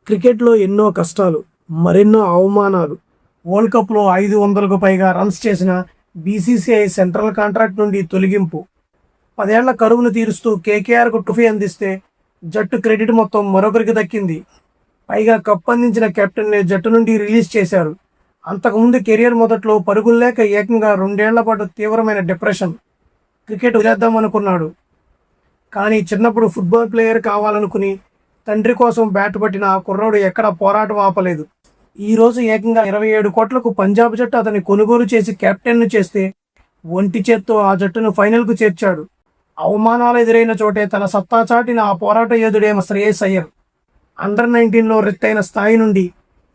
క్రికెట్లో ఎన్నో కష్టాలు, మరెన్నో అవమానాలు. వరల్డ్ కప్‌లో 500కు పైగా రన్స్ చేసిన బీసీసీఐ సెంట్రల్ కాంట్రాక్ట్ నుండి తొలగింపు. 10 ఏళ్ల కరువును తీరుస్తూ కేకేఆర్‌కు ట్రోఫీ అందిస్తే జట్టు క్రెడిట్ మొత్తం మరొకరికి దక్కింది. పైగా కప్ అందించిన కెప్టెన్‌నే జట్టు నుండి రిలీజ్ చేశారు. అంతకుముందు కెరియర్ మొదట్లో పరుగులు లేక ఏకంగా 2 ఏళ్ల పాటు తీవ్రమైన డిప్రెషన్. క్రికెట్ వదిలేద్దామనుకున్నాడు. కానీ చిన్నప్పుడు ఫుట్బాల్ ప్లేయర్ కావాలనుకుని తండ్రి కోసం బ్యాట్ పట్టిన ఆ కుర్రాడు ఎక్కడా పోరాటం ఆపలేదు. ఈరోజు ఏకంగా 27 కోట్లకు పంజాబ్ జట్టు అతన్ని కొనుగోలు చేసి కెప్టెన్ను చేస్తే ఒంటి చేత్తో ఆ జట్టును ఫైనల్కు చేర్చాడు. అవమానాలు ఎదురైన చోటే తన సత్తా చాటిన ఆ పోరాట యోధుడేమ శ్రేయస్ అయ్యర్. అండర్-19లో రెత్తైన స్థాయి నుండి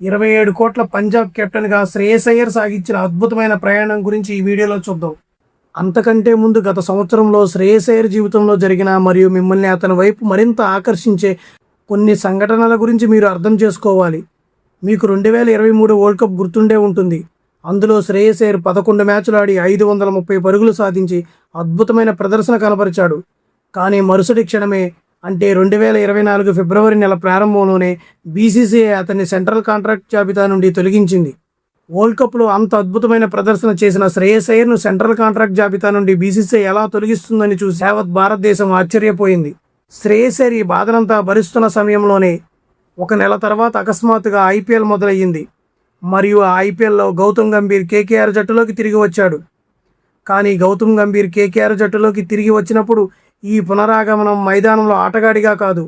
27 కోట్ల పంజాబ్ కెప్టెన్గా శ్రేయస్ అయ్యర్ సాగించిన అద్భుతమైన ప్రయాణం గురించి ఈ వీడియోలో చూద్దాం. అంతకంటే ముందు గత సంవత్సరంలో శ్రేయస్ అయ్యర్ జీవితంలో జరిగిన మరియు మిమ్మల్ని అతని వైపు మరింత ఆకర్షించే కొన్ని సంఘటనల గురించి మీరు అర్థం చేసుకోవాలి. మీకు 2023 వరల్డ్ కప్ గుర్తుండే ఉంటుంది. అందులో శ్రేయస్ అయ్యర్ 11 మ్యాచ్లు ఆడి 530 పరుగులు సాధించి అద్భుతమైన ప్రదర్శన కనబరిచాడు. కానీ మరుసటి క్షణమే అంటే 2024 ఫిబ్రవరి నెల ప్రారంభంలోనే బీసీసీఐ అతన్ని సెంట్రల్ కాంట్రాక్ట్ జాబితా నుండి తొలగించింది. వరల్డ్ కప్లో అంత అద్భుతమైన ప్రదర్శన చేసిన శ్రేయస్ అయ్యర్ను సెంట్రల్ కాంట్రాక్ట్ జాబితా నుండి బీసీసీఐ ఎలా తొలగిస్తుందని చూసి యావత్ భారతదేశం ఆశ్చర్యపోయింది. శ్రేయస్ అయ్యర్ ఈ బాధనంతా భరిస్తున్న సమయంలోనే ఒక నెల తర్వాత అకస్మాత్తుగా ఐపీఎల్ మొదలయ్యింది. మరియు ఆ ఐపీఎల్లో గౌతమ్ గంభీర్ కేకేఆర్ జట్టులోకి తిరిగి వచ్చాడు. కానీ గౌతమ్ గంభీర్ కేకేఆర్ జట్టులోకి తిరిగి వచ్చినప్పుడు ఈ పునరాగమనం మైదానంలో ఆటగాడిగా కాదు,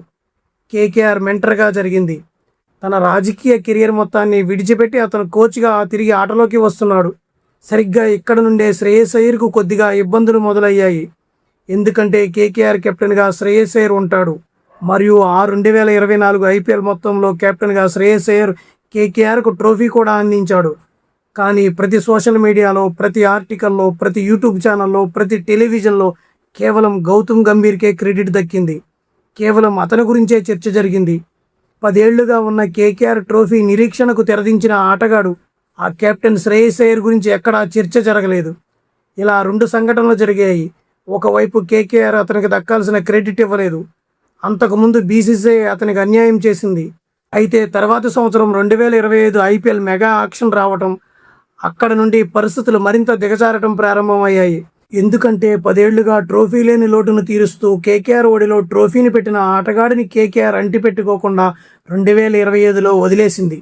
కేకేఆర్ మెంటర్గా జరిగింది. తన రాజకీయ కెరియర్ మొత్తాన్ని విడిచిపెట్టి అతను కోచ్గా తిరిగి ఆటలోకి వస్తున్నాడు. సరిగ్గా ఇక్కడ నుండే శ్రేయస్ అయ్యర్కు కొద్దిగా ఇబ్బందులు మొదలయ్యాయి. ఎందుకంటే కేకేఆర్ కెప్టెన్గా శ్రేయస్ అయ్యర్ ఉంటాడు మరియు ఆ 2024 ఐపీఎల్ మొత్తంలో కెప్టెన్గా శ్రేయస్ అయ్యర్ కేకేఆర్కు ట్రోఫీ కూడా అందించాడు. కానీ ప్రతి సోషల్ మీడియాలో, ప్రతి ఆర్టికల్లో, ప్రతి యూట్యూబ్ ఛానల్లో, ప్రతి టెలివిజన్లో కేవలం గౌతమ్ గంభీర్కే క్రెడిట్ దక్కింది. కేవలం అతని గురించే చర్చ జరిగింది. 10 ఏళ్లుగా ఉన్న కేకేఆర్ ట్రోఫీ నిరీక్షణకు తెరదించిన ఆటగాడు ఆ కెప్టెన్ శ్రేయస్ అయ్యర్ గురించి ఎక్కడా చర్చ జరగలేదు. ఇలా 2 సంఘటనలు జరిగాయి. ఒకవైపు కేకేఆర్ అతనికి దక్కాల్సిన క్రెడిట్ ఇవ్వలేదు. అంతకుముందు బీసీసీఐ అతనికి అన్యాయం చేసింది. అయితే తర్వాతి సంవత్సరం 2025 ఐపీఎల్ మెగా ఆక్షన్ రావటం, అక్కడ నుండి పరిస్థితులు మరింత దిగజారటం ప్రారంభమయ్యాయి. ఎందుకంటే 10 ఏళ్లుగా ట్రోఫీ లేని లోటును తీరుస్తూ కేకేఆర్ ఒడిలో ట్రోఫీని పెట్టిన ఆటగాడిని కేకేఆర్ అంటిపెట్టుకోకుండా 2025లో వదిలేసింది.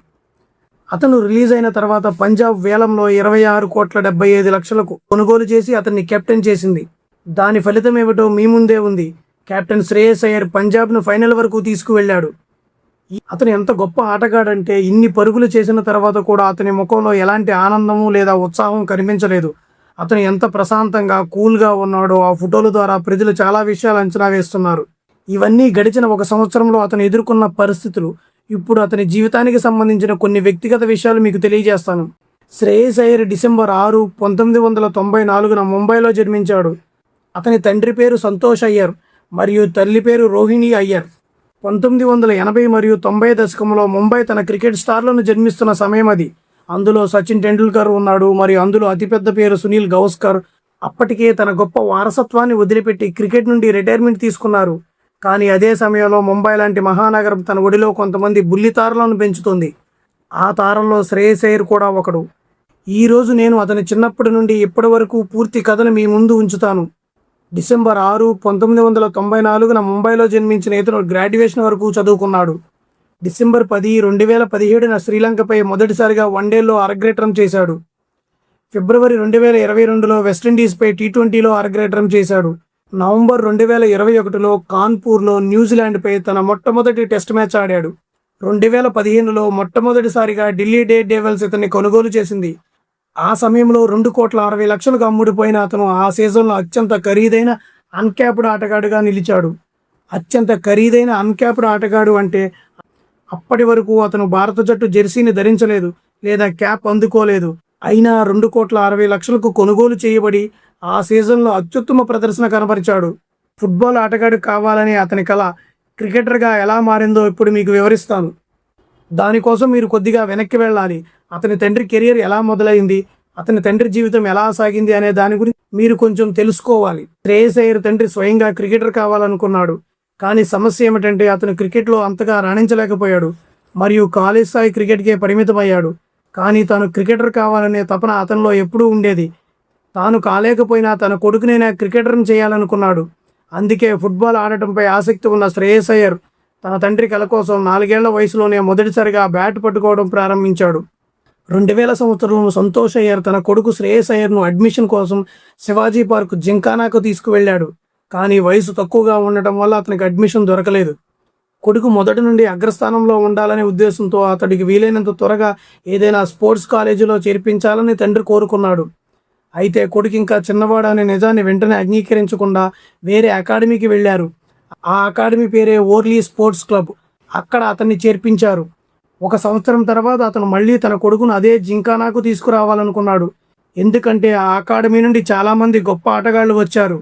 అతను రిలీజ్ అయిన తర్వాత పంజాబ్ వేలంలో 26,75,00,000లకు కొనుగోలు చేసి అతన్ని కెప్టెన్ చేసింది. దాని ఫలితం ఏమిటో మీ ముందే ఉంది. కెప్టెన్ శ్రేయస్ అయ్యర్ పంజాబ్ను ఫైనల్ వరకు తీసుకువెళ్ళాడు. అతను ఎంత గొప్ప ఆటగాడంటే ఇన్ని పరుగులు చేసిన తర్వాత కూడా అతని ముఖంలో ఎలాంటి ఆనందము లేదా ఉత్సాహం కనిపించలేదు. అతను ఎంత ప్రశాంతంగా కూల్గా ఉన్నాడో ఆ ఫోటోల ద్వారా ప్రజలు చాలా విషయాలు అంచనా వేస్తున్నారు. ఇవన్నీ గడిచిన 1 సంవత్సరంలో అతను ఎదుర్కొన్న పరిస్థితులు. ఇప్పుడు అతని జీవితానికి సంబంధించిన కొన్ని వ్యక్తిగత విషయాలు మీకు తెలియజేస్తాను. శ్రేయస్ అయ్యర్ డిసెంబర్ 6, 1994న ముంబైలో జన్మించాడు. అతని తండ్రి పేరు సంతోష్ అయ్యర్ మరియు తల్లి పేరు రోహిణి అయ్యర్. 1980 మరియు 90 దశకంలో ముంబై తన క్రికెట్ స్టార్లను జన్మిస్తున్న సమయం అది. అందులో సచిన్ టెండూల్కర్ ఉన్నాడు మరియు అందులో అతిపెద్ద పేరు సునీల్ గవాస్కర్. అప్పటికే తన గొప్ప వారసత్వాన్ని వదిలిపెట్టి క్రికెట్ నుండి రిటైర్మెంట్ తీసుకున్నారు. కానీ అదే సమయంలో ముంబై లాంటి మహానగరం తన ఒడిలో కొంతమంది బుల్లి తారలను పెంచుతుంది. ఆ తారల్లో శ్రేయస్ అయ్యర్ కూడా ఒకడు. ఈరోజు నేను అతని చిన్నప్పటి నుండి ఇప్పటి వరకు పూర్తి కథను మీ ముందు ఉంచుతాను. డిసెంబర్ 6, 1994న ముంబైలో జన్మించిన ఇతను గ్రాడ్యుయేషన్ వరకు చదువుకున్నాడు. డిసెంబర్ 10, 2017న శ్రీలంకపై మొదటిసారిగా వన్డేలో అరగ్రేటం చేశాడు. ఫిబ్రవరి 2022లో వెస్టిండీస్పై టీ20లో అరగ్రేటం చేశాడు. నవంబర్ 2021లో కాన్పూర్లో న్యూజిలాండ్పై తన మొట్టమొదటి టెస్ట్ మ్యాచ్ ఆడాడు. 2015లో మొట్టమొదటిసారిగా ఢిల్లీ డేర్ డెవిల్స్ ఇతన్ని కొనుగోలు చేసింది. ఆ సమయంలో 2,60,00,000లకు అమ్ముడుపోయిన అతను ఆ సీజన్లో అత్యంత ఖరీదైన అన్క్యాప్డ్ ఆటగాడుగా నిలిచాడు. అత్యంత ఖరీదైన అన్క్యాప్డ్ ఆటగాడు అంటే అప్పటి వరకు అతను భారత జట్టు జెర్సీని ధరించలేదు లేదా క్యాప్ అందుకోలేదు. అయినా 2,60,00,000లకు కొనుగోలు చేయబడి ఆ సీజన్లో అత్యుత్తమ ప్రదర్శన కనబరిచాడు. ఫుట్బాల్ ఆటగాడు కావాలని అతని కల క్రికెటర్గా ఎలా మారిందో ఇప్పుడు మీకు వివరిస్తాను. దానికోసం మీరు కొద్దిగా వెనక్కి వెళ్ళాలి. అతని తండ్రి కెరియర్ ఎలా మొదలైంది, అతని తండ్రి జీవితం ఎలా సాగింది అనే దాని గురించి మీరు కొంచెం తెలుసుకోవాలి. శ్రేయస్ అయ్యర్ తండ్రి స్వయంగా క్రికెటర్ కావాలనుకున్నాడు. కానీ సమస్య ఏమిటంటే అతను క్రికెట్లో అంతగా రాణించలేకపోయాడు. మరియు కాలేజ్ స్థాయి క్రికెట్కే పరిమితమయ్యాడు. కానీ తాను క్రికెటర్ కావాలనే తపన అతనిలో ఎప్పుడూ ఉండేది. తాను కాలేకపోయినా తన కొడుకునైనా క్రికెటర్ని చేయాలనుకున్నాడు. అందుకే ఫుట్బాల్ ఆడటంపై ఆసక్తి ఉన్న శ్రేయస్ అయ్యర్ తన తండ్రి కల కోసం 4 ఏళ్ల వయసులోనే మొదటిసారిగా బ్యాట్ పట్టుకోవడం ప్రారంభించాడు. 2000 సంవత్సరంలో సంతోష్ అయ్యర్ తన కొడుకు శ్రేయస్ అయ్యర్ను అడ్మిషన్ కోసం శివాజీ పార్క్ జింకానాకు తీసుకువెళ్ళాడు. కానీ వయసు తక్కువగా ఉండటం వల్ల అతనికి అడ్మిషన్ దొరకలేదు. కొడుకు మొదటి నుండి అగ్రస్థానంలో ఉండాలనే ఉద్దేశంతో అతడికి వీలైనంత త్వరగా ఏదైనా స్పోర్ట్స్ కాలేజీలో చేర్పించాలని తండ్రి కోరుకున్నాడు. అయితే కొడుకు ఇంకా చిన్నవాడు అనే నిజాన్ని వెంటనే అంగీకరించకుండా వేరే అకాడమీకి వెళ్ళారు. ఆ అకాడమీ పేరే ఓర్లీ స్పోర్ట్స్ క్లబ్. అక్కడ అతన్ని చేర్పించారు. 1 సంవత్సరం తర్వాత అతను మళ్ళీ తన కొడుకును అదే జింకానాకు తీసుకురావాలనుకున్నాడు. ఎందుకంటే ఆ అకాడమీ నుండి చాలామంది గొప్ప ఆటగాళ్లు వచ్చారు.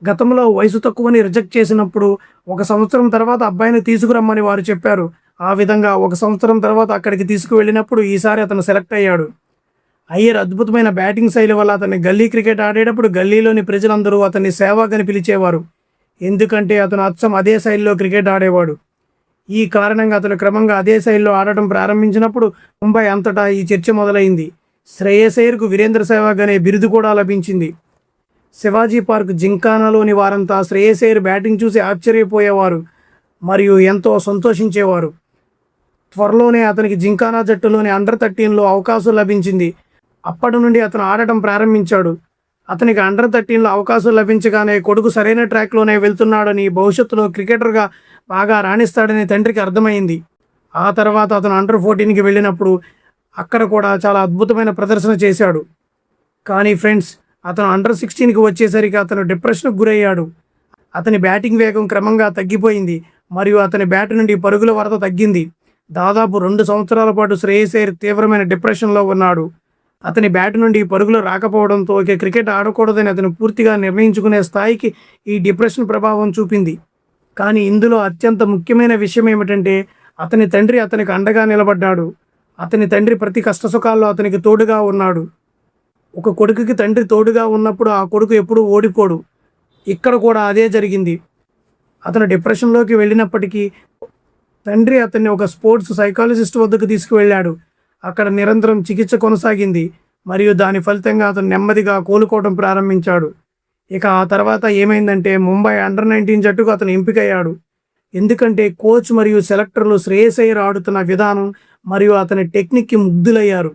గతంలో వయసు తక్కువని రిజెక్ట్ చేసినప్పుడు 1 సంవత్సరం తర్వాత అబ్బాయిని తీసుకురమ్మని వారు చెప్పారు. ఆ విధంగా 1 సంవత్సరం తర్వాత అక్కడికి తీసుకువెళ్ళినప్పుడు ఈసారి అతను సెలెక్ట్ అయ్యాడు. అయ్యర్ అద్భుతమైన బ్యాటింగ్ శైలి వల్ల అతన్ని గల్లీ క్రికెట్ ఆడేటప్పుడు గల్లీలోని ప్రజలందరూ అతన్ని సేవాగ్ అని పిలిచేవారు. ఎందుకంటే అతను అచ్చం అదే శైలిలో క్రికెట్ ఆడేవాడు. ఈ కారణంగా అతను క్రమంగా అదే శైలిలో ఆడటం ప్రారంభించినప్పుడు ముంబై అంతటా ఈ చర్చ మొదలైంది. శ్రేయస్ అయ్యర్కు వీరేంద్ర సెహ్వాగ్ అనే బిరుదు కూడా లభించింది. శివాజీ పార్క్ జింకానాలోని వారంతా శ్రేయస్ అయ్యర్ బ్యాటింగ్ చూసి ఆశ్చర్యపోయేవారు మరియు ఎంతో సంతోషించేవారు. త్వరలోనే అతనికి జింకానా జట్టులోని అండర్-13లో అవకాశం లభించింది. అప్పటి నుండి అతను ఆడటం ప్రారంభించాడు. అతనికి అండర్-13లో అవకాశం లభించగానే కొడుకు సరైన ట్రాక్లోనే వెళ్తున్నాడని, భవిష్యత్తులో క్రికెటర్గా బాగా రాణిస్తాడని తండ్రికి అర్థమైంది. ఆ తర్వాత అతను అండర్-14కి వెళ్ళినప్పుడు అక్కడ కూడా చాలా అద్భుతమైన ప్రదర్శన చేశాడు. కానీ ఫ్రెండ్స్, అతను అండర్-16కి వచ్చేసరికి అతను డిప్రెషన్కు గురయ్యాడు. అతని బ్యాటింగ్ వేగం క్రమంగా తగ్గిపోయింది మరియు అతని బ్యాట్ నుండి పరుగుల వరద తగ్గింది. దాదాపు 2 సంవత్సరాల పాటు శ్రేయస్ అయ్యర్ తీవ్రమైన డిప్రెషన్లో ఉన్నాడు. అతని బ్యాట్ నుండి పరుగులు రాకపోవడంతో ఇక క్రికెట్ ఆడకూడదని అతను పూర్తిగా నిర్ణయించుకునే స్థాయికి ఈ డిప్రెషన్ ప్రభావం చూపింది. కానీ ఇందులో అత్యంత ముఖ్యమైన విషయం ఏమిటంటే అతని తండ్రి అతనికి అండగా నిలబడ్డాడు. అతని తండ్రి ప్రతి కష్టసుఖాల్లో అతనికి తోడుగా ఉన్నాడు. ఒక కొడుకుకి తండ్రి తోడుగా ఉన్నప్పుడు ఆ కొడుకు ఎప్పుడూ ఓడిపోడు. ఇక్కడ కూడా అదే జరిగింది. అతను డిప్రెషన్లోకి వెళ్ళినప్పటికీ తండ్రి అతన్ని ఒక స్పోర్ట్స్ సైకాలజిస్ట్ వద్దకు తీసుకువెళ్ళాడు. అక్కడ నిరంతరం చికిత్స కొనసాగింది మరియు దాని ఫలితంగా అతను నెమ్మదిగా కోలుకోవడం ప్రారంభించాడు. ఇక ఆ తర్వాత ఏమైందంటే ముంబై అండర్-19 జట్టుకు అతను ఎంపికయ్యాడు. ఎందుకంటే కోచ్ మరియు సెలెక్టర్లు శ్రేయస్ అయ్యర్ ఆడుతున్న విధానం మరియు అతని టెక్నిక్కి ముగ్ధులయ్యారు.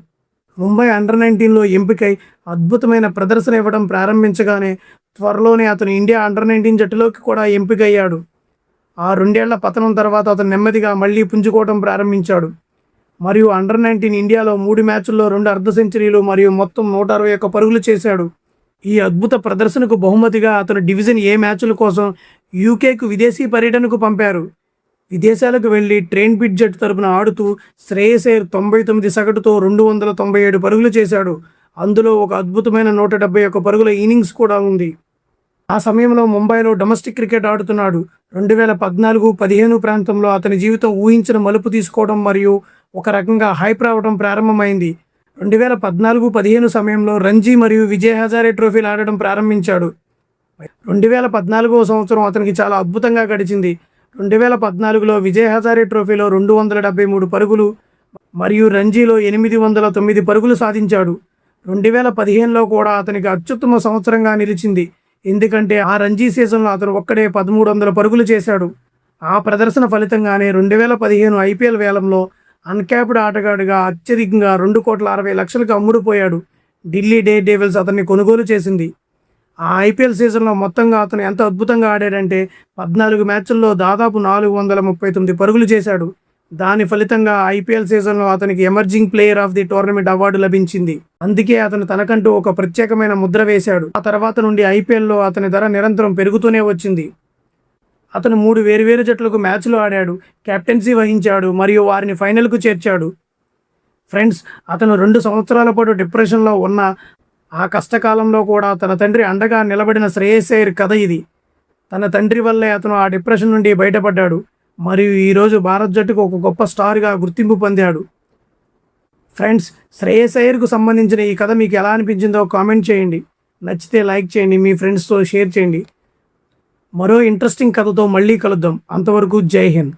ముంబై అండర్-19లో ఎంపికై అద్భుతమైన ప్రదర్శన ఇవ్వడం ప్రారంభించగానే త్వరలోనే అతను ఇండియా అండర్-19 జట్టులోకి కూడా ఎంపికయ్యాడు. ఆ 2 ఏళ్ల పతనం తర్వాత అతను నెమ్మదిగా మళ్ళీ పుంజుకోవడం ప్రారంభించాడు మరియు అండర్-19 ఇండియాలో 3 మ్యాచ్ల్లో 2 అర్ధ సెంచరీలు మరియు మొత్తం 161 పరుగులు చేశాడు. ఈ అద్భుత ప్రదర్శనకు బహుమతిగా అతను డివిజన్ ఏ మ్యాచ్ల కోసం యూకేకు విదేశీ పర్యటనకు పంపారు. విదేశాలకు వెళ్లి ట్రెంట్ బ్రిడ్జ్ జట్టు తరపున ఆడుతూ శ్రేయస్ అయ్యర్ 99 సగటుతో 297 పరుగులు చేశాడు. అందులో ఒక అద్భుతమైన 171 పరుగుల ఇన్నింగ్స్ కూడా ఉంది. ఆ సమయంలో ముంబైలో డొమెస్టిక్ క్రికెట్ ఆడుతున్నాడు. 2014-15 ప్రాంతంలో అతని జీవితం ఊహించిన మలుపు తీసుకోవడం మరియు ఒక రకంగా హైప్ రావడం ప్రారంభమైంది. 2014-15 సమయంలో రంజీ మరియు విజయ్ హజారే ట్రోఫీలు ఆడడం ప్రారంభించాడు. 2014వ సంవత్సరం అతనికి చాలా అద్భుతంగా గడిచింది. 2014లో విజయ్ హజారే ట్రోఫీలో 273 పరుగులు మరియు రంజీలో 809 పరుగులు సాధించాడు. 2015లో కూడా అతనికి అత్యుత్తమ సంవత్సరంగా నిలిచింది. ఎందుకంటే ఆ రంజీ సీజన్లో అతను ఒక్కడే 1300 పరుగులు చేశాడు. ఆ ప్రదర్శన ఫలితంగానే 2015 ఐపీఎల్ వేలంలో అన్క్యాప్డ్ ఆటగాడుగా అత్యధికంగా 2,60,00,000కి అమ్ముడుపోయాడు. ఢిల్లీ డేర్ డెవిల్స్ అతన్ని కొనుగోలు చేసింది. ఆ ఐపీఎల్ సీజన్లో మొత్తంగా అతను ఎంత అద్భుతంగా ఆడాడంటే 14 మ్యాచ్ల్లో దాదాపు 439 పరుగులు చేశాడు. దాని ఫలితంగా ఐపీఎల్ సీజన్లో అతనికి emerging player of the tournament award లభించింది. అందుకే అతను తనకంటూ ఒక ప్రత్యేకమైన ముద్ర వేశాడు. ఆ తర్వాత నుండి ఐపీఎల్లో అతని ధర నిరంతరం పెరుగుతూనే వచ్చింది. అతను 3 వేర్వేరు జట్లకు మ్యాచ్లు ఆడాడు, కెప్టెన్సీ వహించాడు మరియు వారిని ఫైనల్కు చేర్చాడు. ఫ్రెండ్స్, అతను 2 సంవత్సరాల పాటు డిప్రెషన్లో ఉన్న ఆ కష్టకాలంలో కూడా తన తండ్రి అండగా నిలబడిన శ్రేయస్ అయ్యర్ కథ ఇది. తన తండ్రి వల్లే అతను ఆ డిప్రెషన్ నుండి బయటపడ్డాడు మరియు ఈరోజు భారత్ జట్టుకు ఒక గొప్ప స్టార్గా గుర్తింపు పొందాడు. ఫ్రెండ్స్, శ్రేయస్ అయ్యర్కు సంబంధించిన ఈ కథ మీకు ఎలా అనిపించిందో కామెంట్ చేయండి. నచ్చితే లైక్ చేయండి, మీ ఫ్రెండ్స్తో షేర్ చేయండి. మరో ఇంట్రెస్టింగ్ కథతో మళ్ళీ కలుద్దాం. అంతవరకు జై హింద్.